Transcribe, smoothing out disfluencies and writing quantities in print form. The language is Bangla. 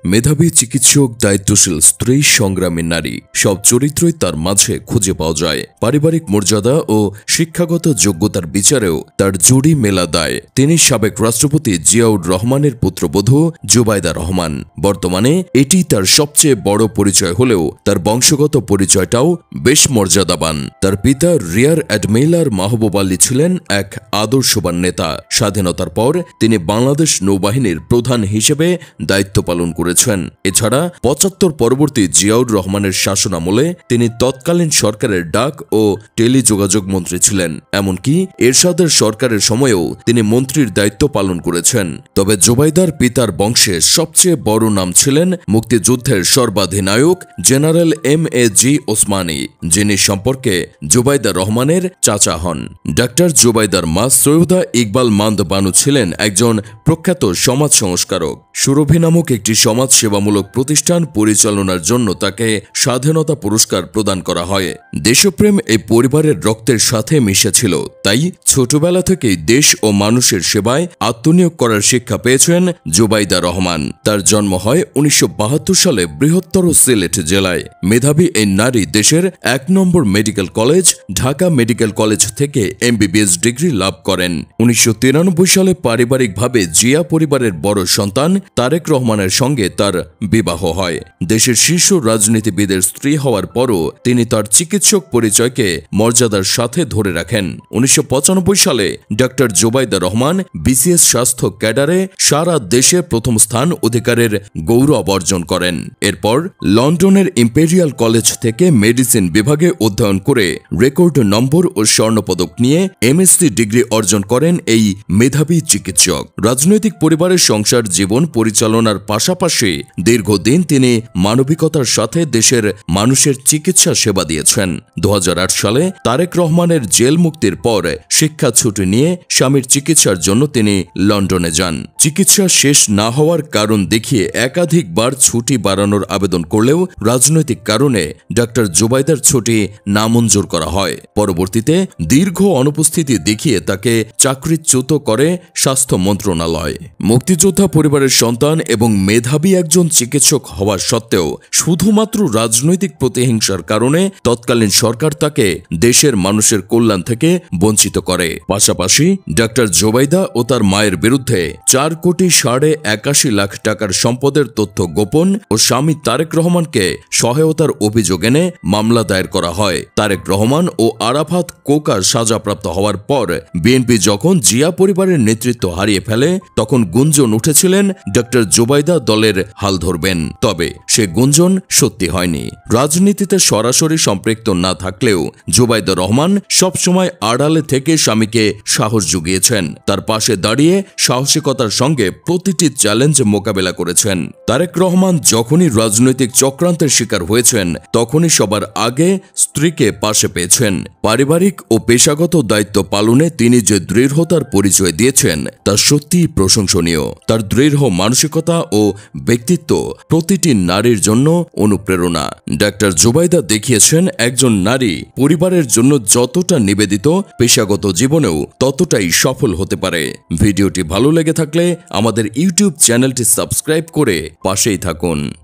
মেধাবী চিকিৎসক, দায়িত্বশীল স্ত্রী, সংগ্রামী নারী সব চরিত্রই তার মাঝে খুঁজে পাওয়া যায়। পারিবারিক মর্যাদা ও শিক্ষাগত যোগ্যতার বিচারেও তার জুড়ি মেলা দায়। তিনি সাবেক রাষ্ট্রপতি জিয়াউর রহমানের পুত্রবধূ জুবাইদা রহমান। বর্তমানে এটি তার সবচেয়ে বড় পরিচয় হলেও তার বংশগত পরিচয়টাও বেশ মর্যাদাবান। তার পিতা রিয়ার অ্যাডমিরাল মাহবুব আলী ছিলেন এক আদর্শবান নেতা। স্বাধীনতার পর তিনি বাংলাদেশ নৌবাহিনীর প্রধান হিসেবে দায়িত্ব পালন করেছেন। এছাড়া ৭৫ পরবর্তী জিয়াউর রহমানের শাসনামলে তিনি তৎকালীন সরকারের ডাক ও টেলিযোগাযোগ মন্ত্রী ছিলেন। এমনকি এরশাদের সরকারের সময়েও তিনি মন্ত্রীর দায়িত্ব পালন করেছেন। তবে জুবাইদার পিতার বংশে সবচেয়ে বড় নাম ছিলেন মুক্তিযুদ্ধের সর্বাধিনায়ক জেনারেল এম.এ.জি. ওসমানী, যিনি সম্পর্কে জুবাইদা রহমানের চাচা হন। ডাক্তার জুবাইদার মা সৈয়দা ইকবাল মান্দ বানু ছিলেন একজন প্রখ্যাত সমাজ সংস্কারক। সুরভি নামক একটি সমাজ সেবামূলক প্রতিষ্ঠান পরিচালনার জন্য তাকে স্বাধীনতা পুরস্কার প্রদান করা হয়। দেশপ্রেম এই পরিবারের রক্তের সাথে মিশেছিল, তাই ছোটবেলা থেকেই দেশ ও মানুষের সেবায় আত্মনিয়োগ করার শিক্ষা পেয়েছেন জুবাইদা রহমান। তার জন্ম হয় ১৯৭২ সালে বৃহত্তর সিলেট জেলায়। মেধাবী এই নারী দেশের ১ নম্বর medical college Dhaka medical college থেকে এমবিবিএস ডিগ্রি লাভ করেন। ১৯৯৩ সালে পারিবারিকভাবে জিয়া পরিবারের বড় সন্তান তারেক রহমানের সঙ্গে তার বিবাহ হয়। দেশের শীর্ষ রাজনীতিবিদের স্ত্রী হওয়ার পরও তিনি তার চিকিৎসক পরিচয়কে মর্যাদার সাথে ধরে রাখেন। ১৯৯৫ সালে ডাক্তার জুবাইদা রহমান বিসিএস স্বাস্থ্য ক্যাডারে সারা দেশে প্রথম স্থান অধিকারের গৌরব অর্জন করেন। এরপর লন্ডনের ইম্পেরিয়াল কলেজ থেকে মেডিসিন বিভাগে অধ্যয়ন করে রেকর্ড নম্বর ও স্বর্ণপদক নিয়ে এমএসসি ডিগ্রি অর্জন করেন এই মেধাবী চিকিৎসক। রাজনৈতিক পরিবারের সংসার জীবন পরিচালনার পাশাপাশি দীর্ঘদিন তিনি মানবিকতার সাথে দেশের মানুষের চিকিৎসা সেবা দিয়েছেন। ২০০৮ সালে তারেক রহমানের জেল মুক্তির পর শিক্ষা ছুটি নিয়ে স্বামীর চিকিৎসার জন্য তিনি লন্ডনে যান। চিকিৎসা শেষ না হওয়ার কারণ দেখিয়ে একাধিকবার ছুটি বাড়ানোর আবেদন করলেও রাজনৈতিক কারণে ডাক্তার জুবাইদার ছুটি নামঞ্জুর করা হয়। পরবর্তীতে দীর্ঘ অনুপস্থিতি দেখিয়ে তাকে চাকরিচ্যুত করে স্বাস্থ্য মন্ত্রণালয়। মুক্তিযোদ্ধা পরিবারের সন্তান এবং মেধাবী একজন চিকিৎসক হওয়া সত্ত্বেও শুধুমাত্র রাজনৈতিক প্রতিহিংসার কারণে তৎকালীন সরকার তাকে দেশের মানুষের কল্যাণ থেকে বঞ্চিত করে। পাশাপাশি ডাক্তার জুবাইদা ও তার মায়ের বিরুদ্ধে ৪,৮১,৮০,০০,০০০ টাকার সম্পদের তথ্য গোপন ও স্বামী তারেক রহমানকে সহায়তার অভিযোগ এনে মামলা দায়ের করা হয়। তারেক রহমান ও আরাফাত কোকা সাজাপ্রাপ্ত হওয়ার পর বিএনপি যখন জিয়া পরিবারের নেতৃত্ব হারিয়ে ফেলে তখন গুঞ্জন উঠেছিলেন ডাক্তার জুবাইদা দলের হাল ধরবেন। তবে সে গুঞ্জন সত্যি হয়নি। রাজনীতিতে সরাসরি সম্পৃক্ত না থাকলেও জুবাইদা রহমান সবসময় আড়ালে থেকে স্বামীকে সাহস জুগিয়েছেন। তার পাশে দাঁড়িয়ে সাহসিকতার সঙ্গে প্রতিটি চ্যালেঞ্জ মোকাবেলা করেছেন। তারেক রহমান যখনই রাজনৈতিক চক্রান্তের শিকার হয়েছেন তখনই সবার আগে স্ত্রীকে পাশে পেয়েছেন। পারিবারিক ও পেশাগত দায়িত্ব পালনে তিনি যে দৃঢ়তার পরিচয় দিয়েছেন তা সত্যিই প্রশংসনীয়। তার দৃঢ় মানসিকতা ও ব্যক্তিত্ব প্রতিটি নারীর জন্য অনুপ্রেরণা। ডাক্তার জুবাইদা দেখিয়েছেন একজন নারী পরিবারের জন্য যতটা নিবেদিত পেশাগত জীবনেও ততটাই সফল হতে পারে। ভিডিওটি ভালো লেগে থাকলে আমাদের ইউটিউব চ্যানেলটি সাবস্ক্রাইব করে পাশেই থাকুন।